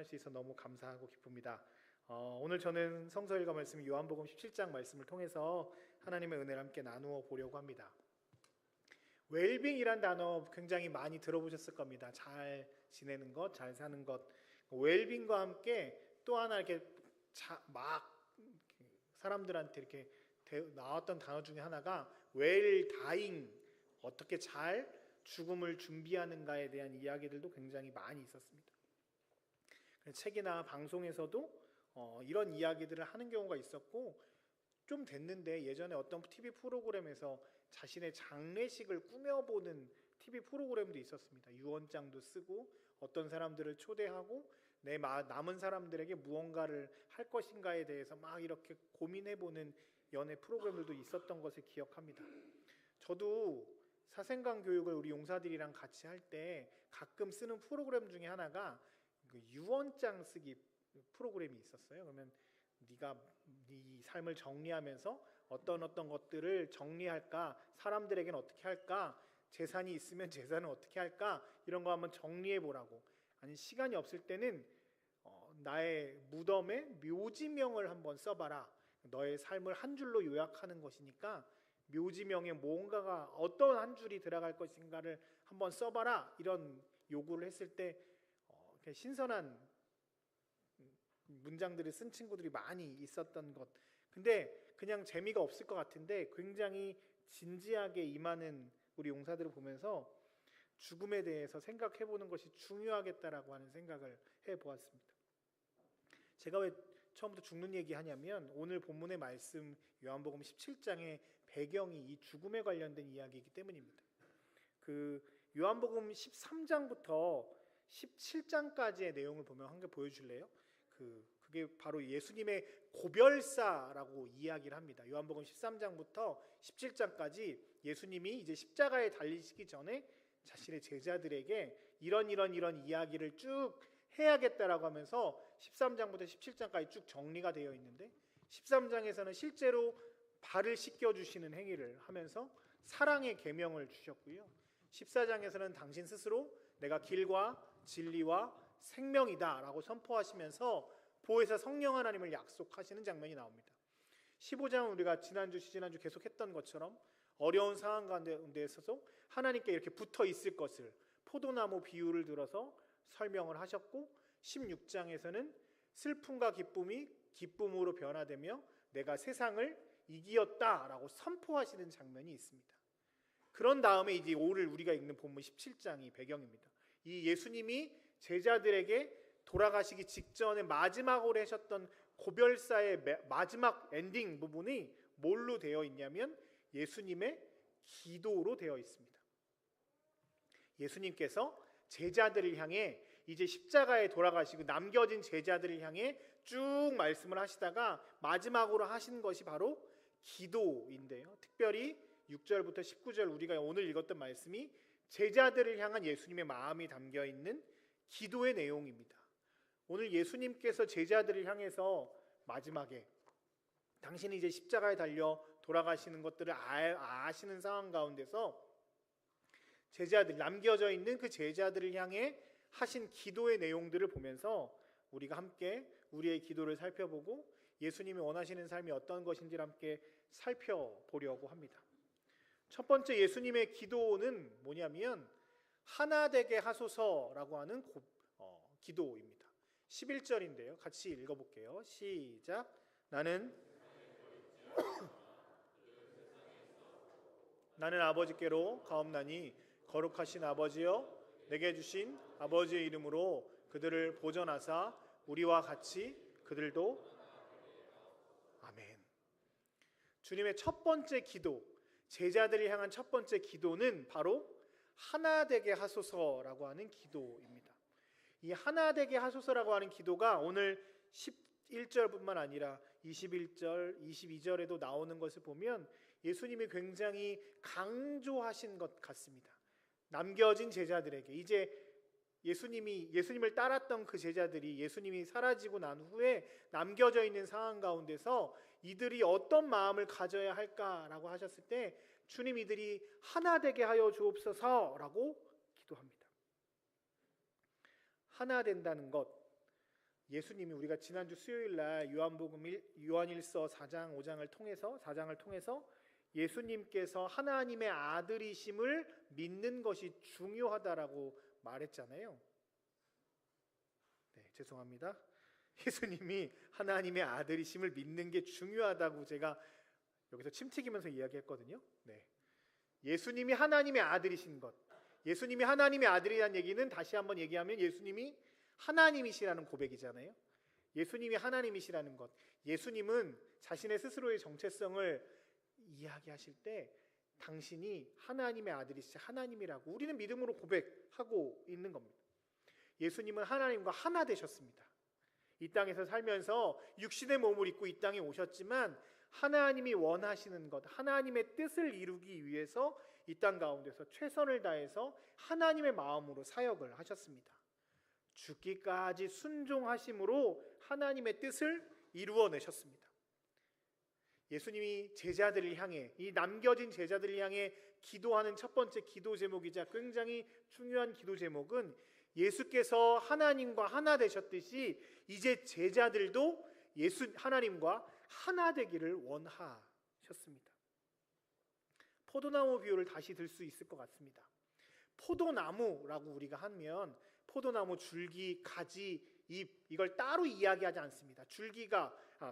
수 있어 너무 감사하고 기쁩니다. 오늘 저는 성서 일과 말씀 요한복음 17장 말씀을 통해서 하나님의 은혜를 함께 나누어 보려고 합니다. 웰빙이란 단어 굉장히 많이 들어보셨을 겁니다. 잘 지내는 것, 잘 사는 것. 웰빙과 함께 또 하나 이렇게 막 사람들한테 이렇게 나왔던 단어 중에 하나가 웰다잉, 어떻게 잘 죽음을 준비하는가에 대한 이야기들도 굉장히 많이 있었습니다. 책이나 방송에서도 이런 이야기들을 하는 경우가 있었고, 좀 됐는데 예전에 어떤 TV 프로그램에서 자신의 장례식을 꾸며보는 TV 프로그램도 있었습니다. 유언장도 쓰고 어떤 사람들을 초대하고 내 남은 사람들에게 무언가를 할 것인가에 대해서 막 이렇게 고민해보는 연애 프로그램들도 있었던 것을 기억합니다. 저도 사생관 교육을 우리 용사들이랑 같이 할 때 가끔 쓰는 프로그램 중에 하나가 유언장 쓰기 프로그램이 있었어요. 그러면 네가 네 삶을 정리하면서 어떤 것들을 정리할까, 사람들에게는 어떻게 할까, 재산이 있으면 재산을 어떻게 할까, 이런 거 한번 정리해 보라고. 아니 시간이 없을 때는 나의 무덤에 묘지명을 한번 써봐라. 너의 삶을 한 줄로 요약하는 것이니까 묘지명에 뭔가가 어떤 한 줄이 들어갈 것인가를 한번 써봐라, 이런 요구를 했을 때 신선한 문장들을 쓴 친구들이 많이 있었던 것. 근데 그냥 재미가 없을 것 같은데 굉장히 진지하게 임하는 우리 용사들을 보면서 죽음에 대해서 생각해 보는 것이 중요하겠다라고 하는 생각을 해보았습니다. 제가 왜 처음부터 죽는 얘기 하냐면, 오늘 본문의 말씀 요한복음 17장의 배경이 이 죽음에 관련된 이야기이기 때문입니다. 그 요한복음 13장부터 17장까지의 내용을 보면 한 개 보여줄래요? 그게 바로 예수님의 고별사라고 이야기를 합니다. 요한복음 13장부터 17장까지 예수님이 이제 십자가에 달리시기 전에 자신의 제자들에게 이런 이야기를 쭉 해야겠다라고 하면서 13장부터 17장까지 쭉 정리가 되어 있는데, 13장에서는 실제로 발을 씻겨주시는 행위를 하면서 사랑의 계명을 주셨고요, 14장에서는 당신 스스로 내가 길과 진리와 생명이다 라고 선포하시면서 보혜사 성령 하나님을 약속하시는 장면이 나옵니다. 15장은 우리가 지난주 계속 했던 것처럼 어려운 상황 가운데 있어서 하나님께 이렇게 붙어 있을 것을 포도나무 비유를 들어서 설명을 하셨고, 16장에서는 슬픔과 기쁨이 기쁨으로 변화되며 내가 세상을 이기었다라고 선포하시는 장면이 있습니다. 그런 다음에 이제 오늘 우리가 읽는 본문 17장이 배경입니다. 이 예수님이 제자들에게 돌아가시기 직전에 마지막으로 하셨던 고별사의 마지막 엔딩 부분이 뭘로 되어 있냐면 예수님의 기도로 되어 있습니다. 예수님께서 제자들을 향해 이제 십자가에 돌아가시고 남겨진 제자들을 향해 쭉 말씀을 하시다가 마지막으로 하신 것이 바로 기도인데요, 특별히 6절부터 19절 우리가 오늘 읽었던 말씀이 제자들을 향한 예수님의 마음이 담겨있는 기도의 내용입니다. 오늘 예수님께서 제자들을 향해서 마지막에 당신이 이제 십자가에 달려 돌아가시는 것들을 아시는 상황 가운데서 제자들, 남겨져 있는 그 제자들을 향해 하신 기도의 내용들을 보면서 우리가 함께 우리의 기도를 살펴보고 예수님이 원하시는 삶이 어떤 것인지를 함께 살펴보려고 합니다. 첫 번째 예수님의 기도는 뭐냐면 하나 되게 하소서라고 하는 기도입니다. 11절인데요. 같이 읽어볼게요. 시작. 나는 아버지께로 가옵나니 거룩하신 아버지여, 내게 주신 아버지의 이름으로 그들을 보전하사 우리와 같이 그들도. 아멘. 주님의 첫 번째 기도, 제자들을 향한 첫 번째 기도는 바로 하나 되게 하소서라고 하는 기도입니다. 이 하나 되게 하소서라고 하는 기도가 오늘 11절뿐만 아니라 21절, 22절에도 나오는 것을 보면 예수님이 굉장히 강조하신 것 같습니다. 남겨진 제자들에게, 이제 예수님을 따랐던 그 제자들이 예수님이 사라지고 난 후에 남겨져 있는 상황 가운데서 이들이 어떤 마음을 가져야 할까라고 하셨을 때 주님, 이들이 하나 되게 하여 주옵소서라고 기도합니다. 하나 된다는 것, 예수님이 우리가 지난주 수요일 날 요한일서 4장 5장을 통해서 4장을 통해서 예수님께서 하나님의 아들이심을 믿는 것이 중요하다라고 말했잖아요. 네, 죄송합니다. 예수님이 하나님의 아들이심을 믿는 게 중요하다고 제가 여기서 침 튀기면서 이야기했거든요. 네. 예수님이 하나님의 아들이신 것. 예수님이 하나님의 아들이라는 얘기는 다시 한번 얘기하면 예수님이 하나님이시라는 고백이잖아요. 예수님이 하나님이시라는 것. 예수님은 자신의 스스로의 정체성을 이야기하실 때 당신이 하나님의 아들이시자 하나님이라고 우리는 믿음으로 고백하고 있는 겁니다. 예수님은 하나님과 하나 되셨습니다. 이 땅에서 살면서 육신의 몸을 입고 이 땅에 오셨지만 하나님이 원하시는 것, 하나님의 뜻을 이루기 위해서 이 땅 가운데서 최선을 다해서 하나님의 마음으로 사역을 하셨습니다. 죽기까지 순종하심으로 하나님의 뜻을 이루어내셨습니다. 예수님이 제자들을 향해, 이 남겨진 제자들을 향해 기도하는 첫 번째 기도 제목이자 굉장히 중요한 기도 제목은 예수께서 하나님과 하나 되셨듯이 이제 제자들도 하나님과 하나 되기를 원하셨습니다. 포도나무 비유를 다시 들 수 있을 것 같습니다. 포도나무라고 우리가 하면 포도나무 줄기, 가지, 잎 이걸 따로 이야기하지 않습니다.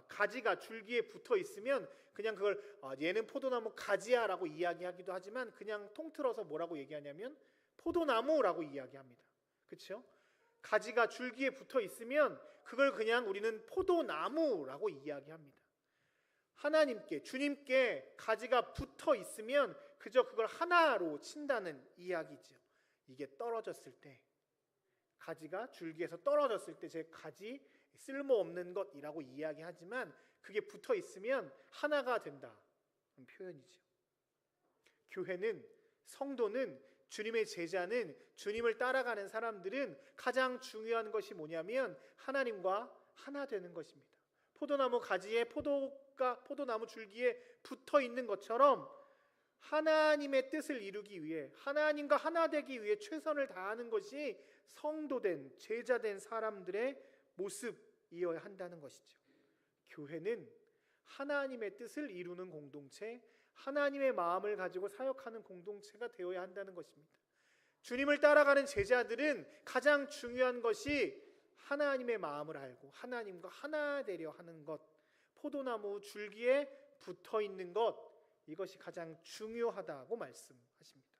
가지가 줄기에 붙어 있으면 그냥 그걸 얘는 포도나무 가지야라고 이야기하기도 하지만 그냥 통틀어서 뭐라고 얘기하냐면 포도나무라고 이야기합니다. 그렇죠? 가지가 줄기에 붙어 있으면 그걸 그냥 우리는 포도나무라고 이야기합니다. 하나님께, 주님께 가지가 붙어 있으면 그저 그걸 하나로 친다는 이야기죠. 이게 떨어졌을 때, 가지가 줄기에서 떨어졌을 때 제 가지 쓸모없는 것이라고 이야기하지만 그게 붙어 있으면 하나가 된다 표현이죠. 교회는, 성도는, 주님의 제자는, 주님을 따라가는 사람들은 가장 중요한 것이 뭐냐면 하나님과 하나 되는 것입니다. 포도나무 가지에 포도나무 줄기에 붙어 있는 것처럼 하나님의 뜻을 이루기 위해, 하나님과 하나 되기 위해 최선을 다하는 것이 성도된, 제자된 사람들의 모습이어야 한다는 것이죠. 교회는 하나님의 뜻을 이루는 공동체, 하나님의 마음을 가지고 사역하는 공동체가 되어야 한다는 것입니다. 주님을 따라가는 제자들은 가장 중요한 것이 하나님의 마음을 알고 하나님과 하나 되려 하는 것, 포도나무 줄기에 붙어 있는 것, 이것이 가장 중요하다고 말씀하십니다.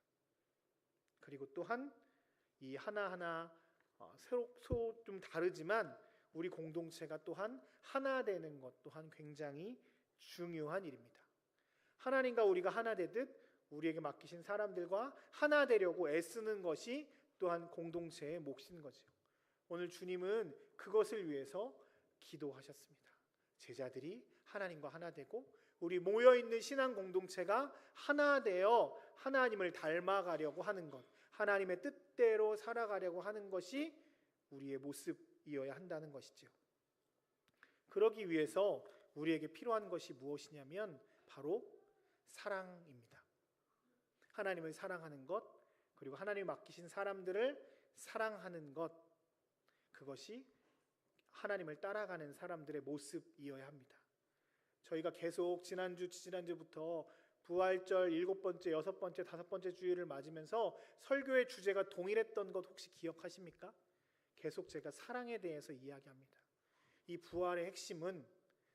그리고 또한 이 하나하나 서로 좀 다르지만 우리 공동체가 또한 하나 되는 것 또한 굉장히 중요한 일입니다. 하나님과 우리가 하나 되듯 우리에게 맡기신 사람들과 하나 되려고 애쓰는 것이 또한 공동체의 몫인 거죠. 오늘 주님은 그것을 위해서 기도하셨습니다. 제자들이 하나님과 하나 되고 우리 모여있는 신앙 공동체가 하나 되어 하나님을 닮아가려고 하는 것, 하나님의 뜻대로 살아가려고 하는 것이 우리의 모습이어야 한다는 것이죠. 그러기 위해서 우리에게 필요한 것이 무엇이냐면 바로 사랑입니다. 하나님을 사랑하는 것, 그리고 하나님이 맡기신 사람들을 사랑하는 것, 그것이 하나님을 따라가는 사람들의 모습이어야 합니다. 저희가 계속 지난주부터 부활절 7번째, 6번째, 5번째 주일을 맞으면서 설교의 주제가 동일했던 것 혹시 기억하십니까? 계속 제가 사랑에 대해서 이야기합니다. 이 부활의 핵심은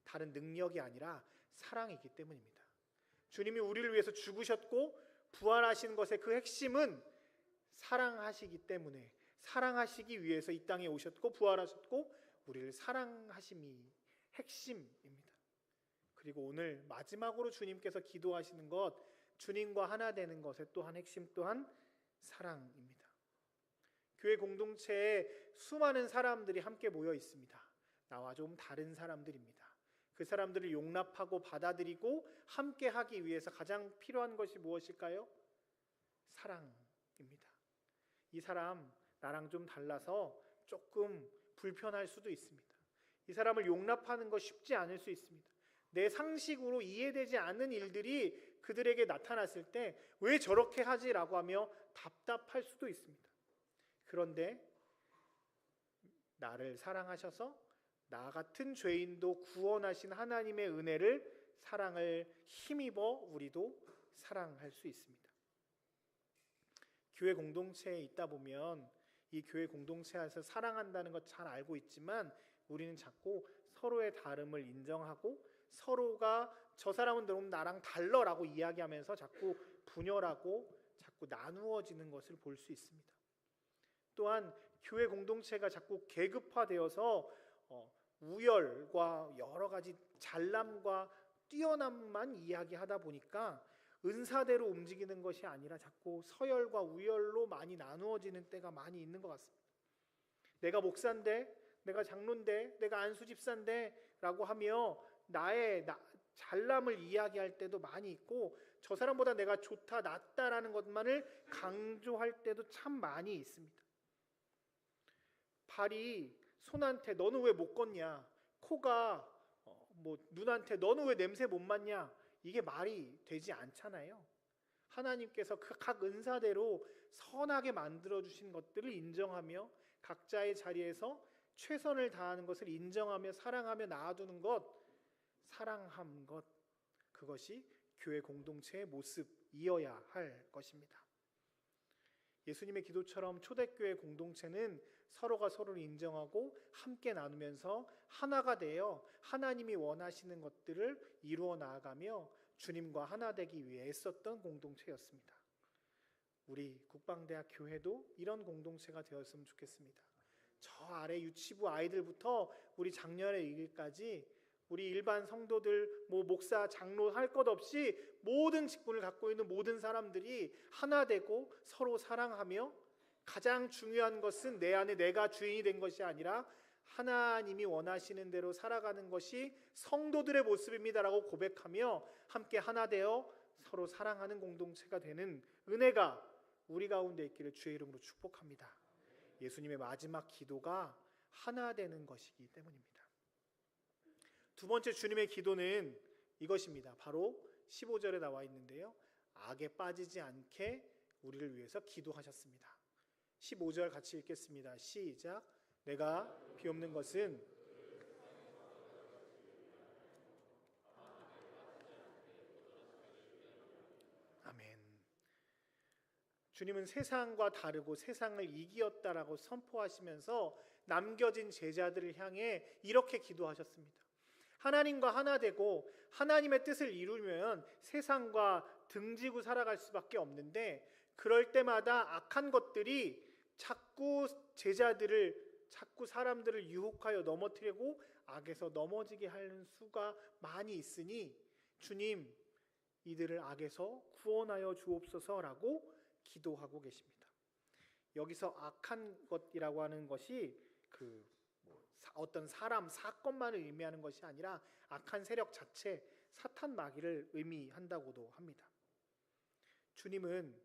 다른 능력이 아니라 사랑이기 때문입니다. 주님이 우리를 위해서 죽으셨고 부활하신 것의 그 핵심은 사랑하시기 때문에, 사랑하시기 위해서 이 땅에 오셨고 부활하셨고 우리를 사랑하심이 핵심입니다. 그리고 오늘 마지막으로 주님께서 기도하시는 것, 주님과 하나 되는 것의 또한 핵심 또한 사랑입니다. 교회 공동체에 수많은 사람들이 함께 모여 있습니다. 나와 좀 다른 사람들입니다. 그 사람들을 용납하고 받아들이고 함께 하기 위해서 가장 필요한 것이 무엇일까요? 사랑입니다. 이 사람 나랑 좀 달라서 조금 불편할 수도 있습니다. 이 사람을 용납하는 거 쉽지 않을 수 있습니다. 내 상식으로 이해되지 않는 일들이 그들에게 나타났을 때 왜 저렇게 하지라고 하며 답답할 수도 있습니다. 그런데 나를 사랑하셔서 나 같은 죄인도 구원하신 하나님의 은혜를, 사랑을 힘입어 우리도 사랑할 수 있습니다. 교회 공동체에 있다 보면 이 교회 공동체에서 사랑한다는 것 잘 알고 있지만 우리는 자꾸 서로의 다름을 인정하고 서로가 저 사람은 너무 나랑 달라라고 이야기하면서 자꾸 분열하고 자꾸 나누어지는 것을 볼 수 있습니다. 또한 교회 공동체가 자꾸 계급화되어서 우열과 여러 가지 잘남과 뛰어남만 이야기하다 보니까 은사대로 움직이는 것이 아니라 자꾸 서열과 우열로 많이 나누어지는 때가 많이 있는 것 같습니다. 내가 목사인데, 내가 장로인데, 내가 안수 집사인데 라고 하며 나의 잘남을 이야기할 때도 많이 있고, 저 사람보다 내가 좋다, 낫다라는 것만을 강조할 때도 참 많이 있습니다. 발이 손한테 너는 왜 못 걷냐, 코가 눈한테 너는 왜 냄새 못 맡냐, 이게 말이 되지 않잖아요. 하나님께서 그 각 은사대로 선하게 만들어주신 것들을 인정하며 각자의 자리에서 최선을 다하는 것을 인정하며 사랑하며 나아두는 것, 사랑함 것, 그것이 교회 공동체의 모습이어야 할 것입니다. 예수님의 기도처럼 초대교회 공동체는 서로가 서로를 인정하고 함께 나누면서 하나가 되어 하나님이 원하시는 것들을 이루어 나아가며 주님과 하나 되기 위해 애썼던 공동체였습니다. 우리 국방대학 교회도 이런 공동체가 되었으면 좋겠습니다. 저 아래 유치부 아이들부터 우리 작년의 일까지 우리 일반 성도들, 목사, 장로 할 것 없이 모든 직분을 갖고 있는 모든 사람들이 하나 되고 서로 사랑하며, 가장 중요한 것은 내 안에 내가 주인이 된 것이 아니라 하나님이 원하시는 대로 살아가는 것이 성도들의 모습입니다라고 고백하며 함께 하나 되어 서로 사랑하는 공동체가 되는 은혜가 우리 가운데 있기를 주의 이름으로 축복합니다. 예수님의 마지막 기도가 하나 되는 것이기 때문입니다. 두 번째 주님의 기도는 이것입니다. 바로 15절에 나와 있는데요, 악에 빠지지 않게 우리를 위해서 기도하셨습니다. 15절 같이 읽겠습니다. 시작. 내가 비옵는 것은 아멘. 주님은 세상과 다르고 세상을 이기었다라고 선포하시면서 남겨진 제자들을 향해 이렇게 기도하셨습니다. 하나님과 하나 되고 하나님의 뜻을 이루면 세상과 등지고 살아갈 수밖에 없는데, 그럴 때마다 악한 것들이 자꾸 제자들을, 자꾸 사람들을 유혹하여 넘어뜨리고 악에서 넘어지게 하는 수가 많이 있으니 주님, 이들을 악에서 구원하여 주옵소서라고 기도하고 계십니다. 여기서 악한 것이라고 하는 것이 어떤 사람, 사건만을 의미하는 것이 아니라 악한 세력 자체, 사탄 마귀를 의미한다고도 합니다. 주님은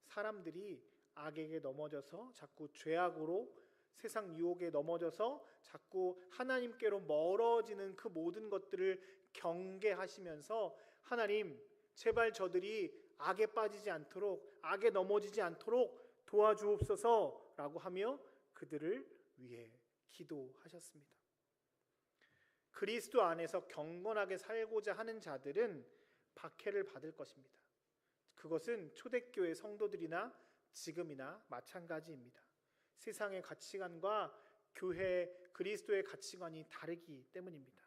사람들이 악에게 넘어져서 자꾸 죄악으로, 세상 유혹에 넘어져서 자꾸 하나님께로 멀어지는 그 모든 것들을 경계하시면서, 하나님 제발 저들이 악에 빠지지 않도록, 악에 넘어지지 않도록 도와주옵소서라고 하며 그들을 위해 기도하셨습니다. 그리스도 안에서 경건하게 살고자 하는 자들은 박해를 받을 것입니다. 그것은 초대교회 성도들이나 지금이나 마찬가지입니다. 세상의 가치관과 교회 그리스도의 가치관이 다르기 때문입니다.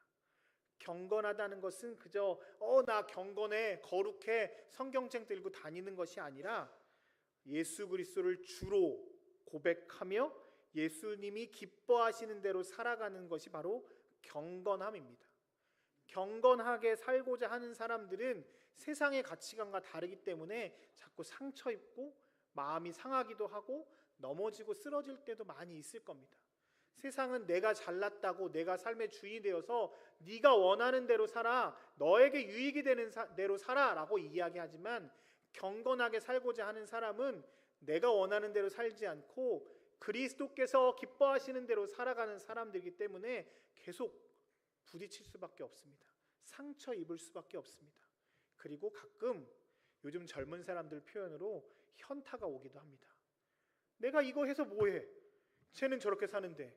경건하다는 것은 그저 나 경건해, 거룩해, 성경책 들고 다니는 것이 아니라 예수 그리스도를 주로 고백하며 예수님이 기뻐하시는 대로 살아가는 것이 바로 경건함입니다. 경건하게 살고자 하는 사람들은 세상의 가치관과 다르기 때문에 자꾸 상처 입고 마음이 상하기도 하고 넘어지고 쓰러질 때도 많이 있을 겁니다. 세상은 내가 잘났다고 내가 삶의 주인이 되어서 네가 원하는 대로 살아, 너에게 유익이 되는 대로 살아라고 이야기하지만, 경건하게 살고자 하는 사람은 내가 원하는 대로 살지 않고 그리스도께서 기뻐하시는 대로 살아가는 사람들이기 때문에 계속 부딪힐 수밖에 없습니다. 상처 입을 수밖에 없습니다. 그리고 가끔 요즘 젊은 사람들 표현으로 현타가 오기도 합니다. 내가 이거 해서 뭐해? 쟤는 저렇게 사는데,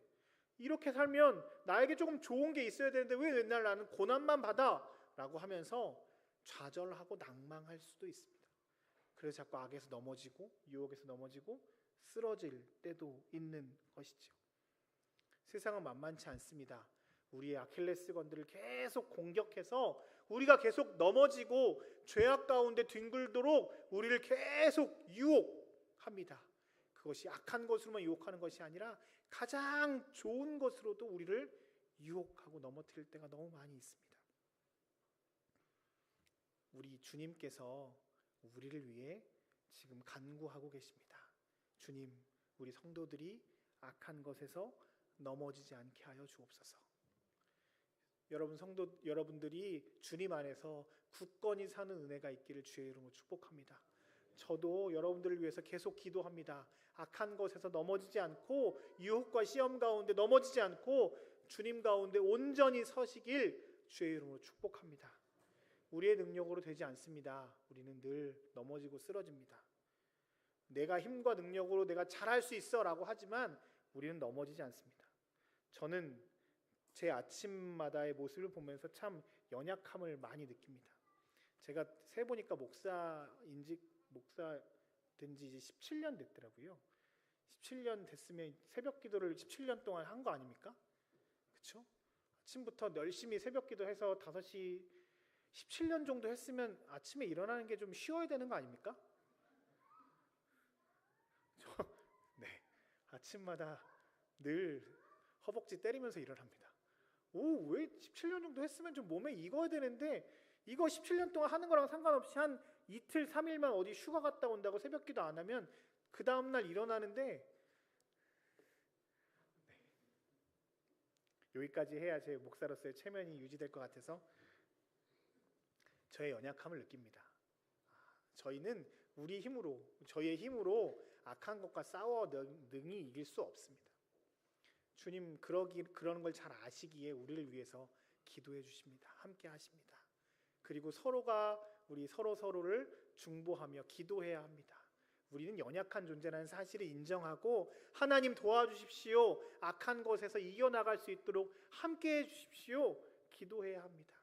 이렇게 살면 나에게 조금 좋은 게 있어야 되는데 왜 맨날 나는 고난만 받아? 라고 하면서 좌절하고 낭망할 수도 있습니다. 그래서 자꾸 악에서 넘어지고 유혹에서 넘어지고 쓰러질 때도 있는 것이죠. 세상은 만만치 않습니다. 우리의 아킬레스건들을 계속 공격해서 우리가 계속 넘어지고 죄악 가운데 뒹굴도록 우리를 계속 유혹합니다. 그것이 악한 것으로만 유혹하는 것이 아니라 가장 좋은 것으로도 우리를 유혹하고 넘어뜨릴 때가 너무 많이 있습니다. 우리 주님께서 우리를 위해 지금 간구하고 계십니다. 주님, 우리 성도들이 악한 것에서 넘어지지 않게 하여 주옵소서. 여러분들이 주님 안에서 굳건히 사는 은혜가 있기를 주의 이름으로 축복합니다. 저도 여러분들을 위해서 계속 기도합니다. 악한 것에서 넘어지지 않고 유혹과 시험 가운데 넘어지지 않고 주님 가운데 온전히 서시길 주의 이름으로 축복합니다. 우리의 능력으로 되지 않습니다. 우리는 늘 넘어지고 쓰러집니다. 내가 힘과 능력으로 내가 잘할 수 있어 라고 하지만 우리는 넘어지지 않습니다. 저는 제 아침마다의 모습을 보면서 참 연약함을 많이 느낍니다. 제가 세보니까 목사 된 지 이제 17년 됐더라고요. 17년 됐으면 새벽 기도를 17년 동안 한 거 아닙니까? 그렇죠? 아침부터 열심히 새벽 기도해서 5시 17년 정도 했으면 아침에 일어나는 게 좀 쉬워야 되는 거 아닙니까? 네, 아침마다 늘 허벅지 때리면서 일어납니다. 왜 17년 정도 했으면 좀 몸에 익어야 되는데 이거 17년 동안 하는 거랑 상관없이 한 이틀 3일만 어디 휴가 갔다 온다고 새벽 기도 안 하면 그 다음날 일어나는데 네. 여기까지 해야 제 목사로서의 체면이 유지될 것 같아서 저의 연약함을 느낍니다. 저희는 저희의 힘으로 악한 것과 싸워 능히 이길 수 없습니다. 주님 그러는 걸 잘 아시기에 우리를 위해서 기도해 주십니다. 함께 하십니다. 그리고 우리 서로를 중보하며 기도해야 합니다. 우리는 연약한 존재라는 사실을 인정하고 하나님 도와주십시오. 악한 것에서 이겨나갈 수 있도록 함께 해주십시오. 기도해야 합니다.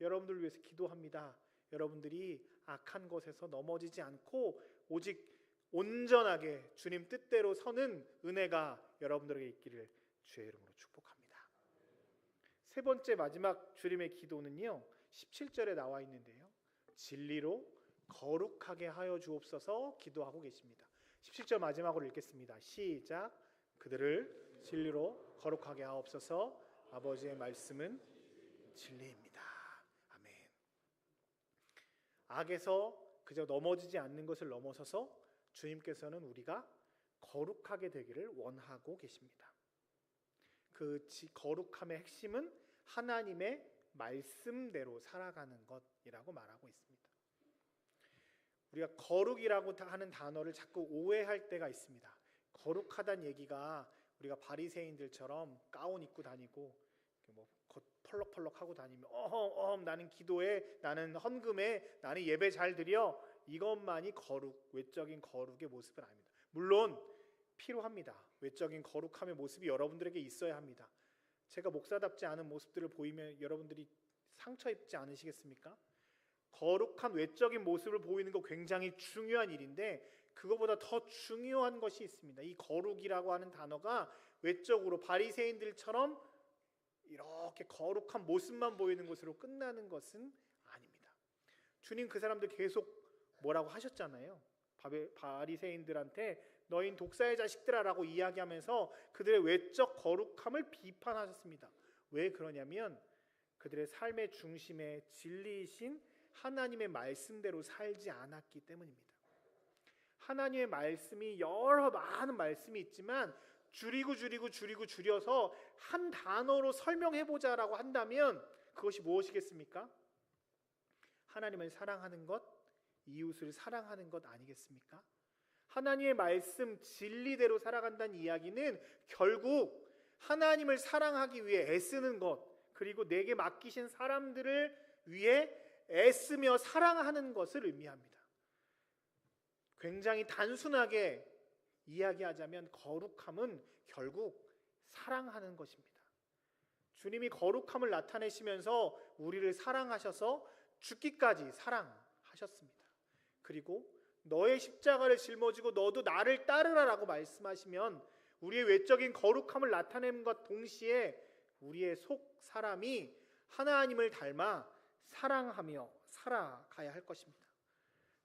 여러분들을 위해서 기도합니다. 여러분들이 악한 것에서 넘어지지 않고 오직 온전하게 주님 뜻대로 서는 은혜가 여러분들에게 있기를 주의 이름으로 축복합니다. 세 번째 마지막 주님의 기도는요, 17절에 나와 있는데요, 진리로 거룩하게 하여 주옵소서 기도하고 계십니다. 17절 마지막으로 읽겠습니다. 시작. 그들을 진리로 거룩하게 하옵소서. 아버지의 말씀은 진리입니다. 아멘. 악에서 그저 넘어지지 않는 것을 넘어서서 주님께서는 우리가 거룩하게 되기를 원하고 계십니다. 그 거룩함의 핵심은 하나님의 말씀대로 살아가는 것이라고 말하고 있습니다. 우리가 거룩이라고 하는 단어를 자꾸 오해할 때가 있습니다. 거룩하다는 얘기가 우리가 바리새인들처럼 가운 입고 다니고 뭐 펄럭펄럭 하고 다니면 나는 기도해, 나는 헌금해, 나는 예배 잘 드려, 이것만이 외적인 거룩의 모습은 아닙니다. 물론 필요합니다. 외적인 거룩함의 모습이 여러분들에게 있어야 합니다. 제가 목사답지 않은 모습들을 보이면 여러분들이 상처 입지 않으시겠습니까? 거룩한 외적인 모습을 보이는 거 굉장히 중요한 일인데 그거보다 더 중요한 것이 있습니다. 이 거룩이라고 하는 단어가 외적으로 바리새인들처럼 이렇게 거룩한 모습만 보이는 것으로 끝나는 것은 아닙니다. 주님 그 사람들 계속 뭐라고 하셨잖아요. 바리새인들한테 너희는 독사의 자식들아라고 이야기하면서 그들의 외적 거룩함을 비판하셨습니다. 왜 그러냐면 그들의 삶의 중심에 진리이신 하나님의 말씀대로 살지 않았기 때문입니다. 하나님의 말씀이 많은 말씀이 있지만 줄여서 한 단어로 설명해보자라고 한다면 그것이 무엇이겠습니까? 하나님을 사랑하는 것, 이웃을 사랑하는 것 아니겠습니까? 하나님의 말씀 진리대로 살아간다는 이야기는 결국 하나님을 사랑하기 위해 애쓰는 것, 그리고 내게 맡기신 사람들을 위해 애쓰며 사랑하는 것을 의미합니다. 굉장히 단순하게 이야기하자면 거룩함은 결국 사랑하는 것입니다. 주님이 거룩함을 나타내시면서 우리를 사랑하셔서 죽기까지 사랑하셨습니다. 그리고 너의 십자가를 짊어지고 너도 나를 따르라라고 말씀하시면 우리의 외적인 거룩함을 나타냄과 동시에 우리의 속 사람이 하나님을 닮아 사랑하며 살아가야 할 것입니다.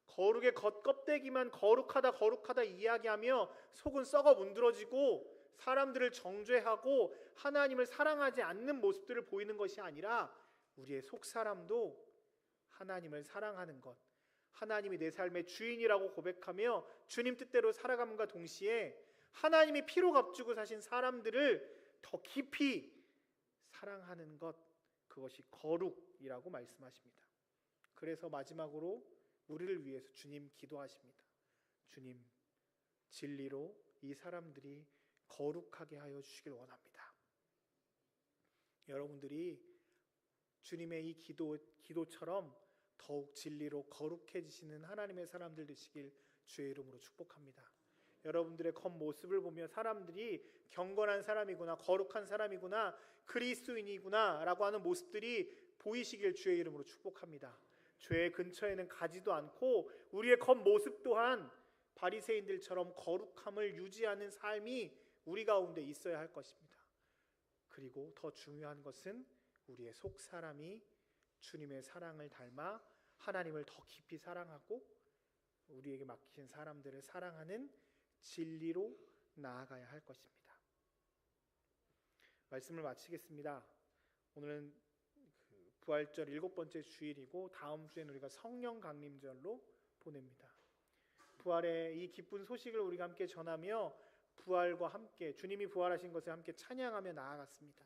거룩의 겉껍데기만 거룩하다 이야기하며 속은 썩어 문드러지고 사람들을 정죄하고 하나님을 사랑하지 않는 모습들을 보이는 것이 아니라 우리의 속 사람도 하나님을 사랑하는 것, 하나님이 내 삶의 주인이라고 고백하며 주님 뜻대로 살아감과 동시에 하나님이 피로 값주고 사신 사람들을 더 깊이 사랑하는 것, 그것이 거룩이라고 말씀하십니다. 그래서 마지막으로 우리를 위해서 주님 기도하십니다. 주님, 진리로 이 사람들이 거룩하게 하여 주시길 원합니다. 여러분들이 주님의 이 기도처럼 더욱 진리로 거룩해지시는 하나님의 사람들 되시길 주의 이름으로 축복합니다. 여러분들의 겉모습을 보며 사람들이 경건한 사람이구나, 거룩한 사람이구나, 그리스도인이구나 라고 하는 모습들이 보이시길 주의 이름으로 축복합니다. 죄의 근처에는 가지도 않고 우리의 겉모습 또한 바리새인들처럼 거룩함을 유지하는 삶이 우리 가운데 있어야 할 것입니다. 그리고 더 중요한 것은 우리의 속 사람이 주님의 사랑을 닮아 하나님을 더 깊이 사랑하고 우리에게 맡기신 사람들을 사랑하는 진리로 나아가야 할 것입니다. 말씀을 마치겠습니다. 오늘은 부활절 7번째 주일이고 다음 주에는 우리가 성령 강림절로 보냅니다. 부활의 이 기쁜 소식을 우리가 함께 전하며 부활과 함께 주님이 부활하신 것을 함께 찬양하며 나아갔습니다.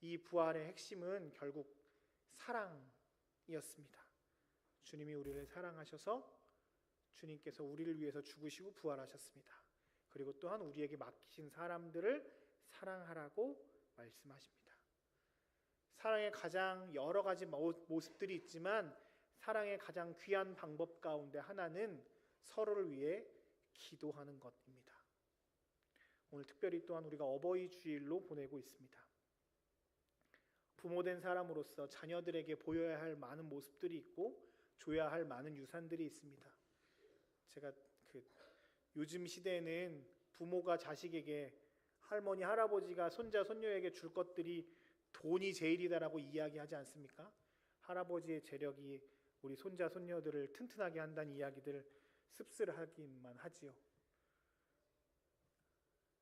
이 부활의 핵심은 결국 사랑이었습니다. 주님이 우리를 사랑하셔서 주님께서 우리를 위해서 죽으시고 부활하셨습니다. 그리고 또한 우리에게 맡기신 사람들을 사랑하라고 말씀하십니다. 사랑의 가장 여러 가지 모습들이 있지만 사랑의 가장 귀한 방법 가운데 하나는 서로를 위해 기도하는 것입니다. 오늘 특별히 또한 우리가 어버이 주일로 보내고 있습니다. 부모된 사람으로서 자녀들에게 보여야 할 많은 모습들이 있고 줘야 할 많은 유산들이 있습니다. 제가 요즘 시대에는 부모가 자식에게, 할머니 할아버지가 손자 손녀에게 줄 것들이 돈이 제일이다라고 이야기하지 않습니까? 할아버지의 재력이 우리 손자 손녀들을 튼튼하게 한다는 이야기들 씁쓸하기만 하지요.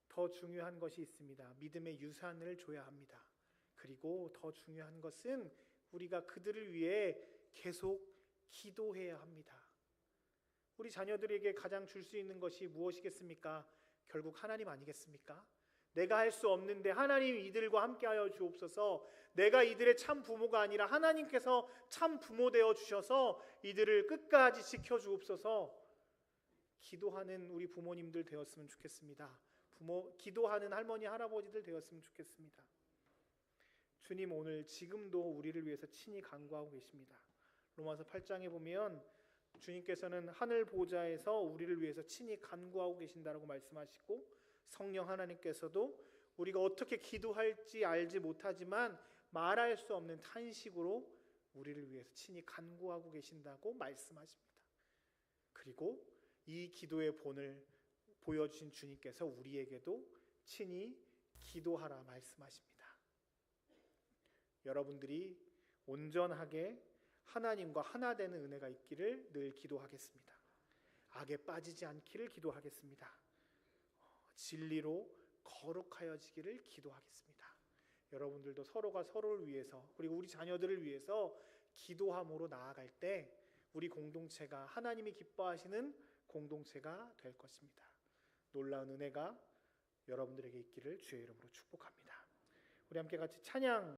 더 중요한 것이 있습니다. 믿음의 유산을 줘야 합니다. 그리고 더 중요한 것은 우리가 그들을 위해 계속 기도해야 합니다. 우리 자녀들에게 가장 줄 수 있는 것이 무엇이겠습니까? 결국 하나님 아니겠습니까? 내가 할 수 없는데 하나님 이들과 함께하여 주옵소서. 내가 이들의 참 부모가 아니라 하나님께서 참 부모 되어 주셔서 이들을 끝까지 지켜주옵소서. 기도하는 우리 부모님들 되었으면 좋겠습니다. 기도하는 할머니 할아버지들 되었으면 좋겠습니다. 주님 오늘 지금도 우리를 위해서 친히 간구하고 계십니다. 로마서 8장에 보면 주님께서는 하늘 보좌에서 우리를 위해서 친히 간구하고 계신다라고 말씀하시고, 성령 하나님께서도 우리가 어떻게 기도할지 알지 못하지만 말할 수 없는 탄식으로 우리를 위해서 친히 간구하고 계신다고 말씀하십니다. 그리고 이 기도의 본을 보여주신 주님께서 우리에게도 친히 기도하라 말씀하십니다. 여러분들이 온전하게 하나님과 하나 되는 은혜가 있기를 늘 기도하겠습니다. 악에 빠지지 않기를 기도하겠습니다. 진리로 거룩하여지기를 기도하겠습니다. 여러분들도 서로가 서로를 위해서, 그리고 우리 자녀들을 위해서 기도함으로 나아갈 때 우리 공동체가 하나님이 기뻐하시는 공동체가 될 것입니다. 놀라운 은혜가 여러분들에게 있기를 주의 이름으로 축복합니다. 우리 함께 같이 찬양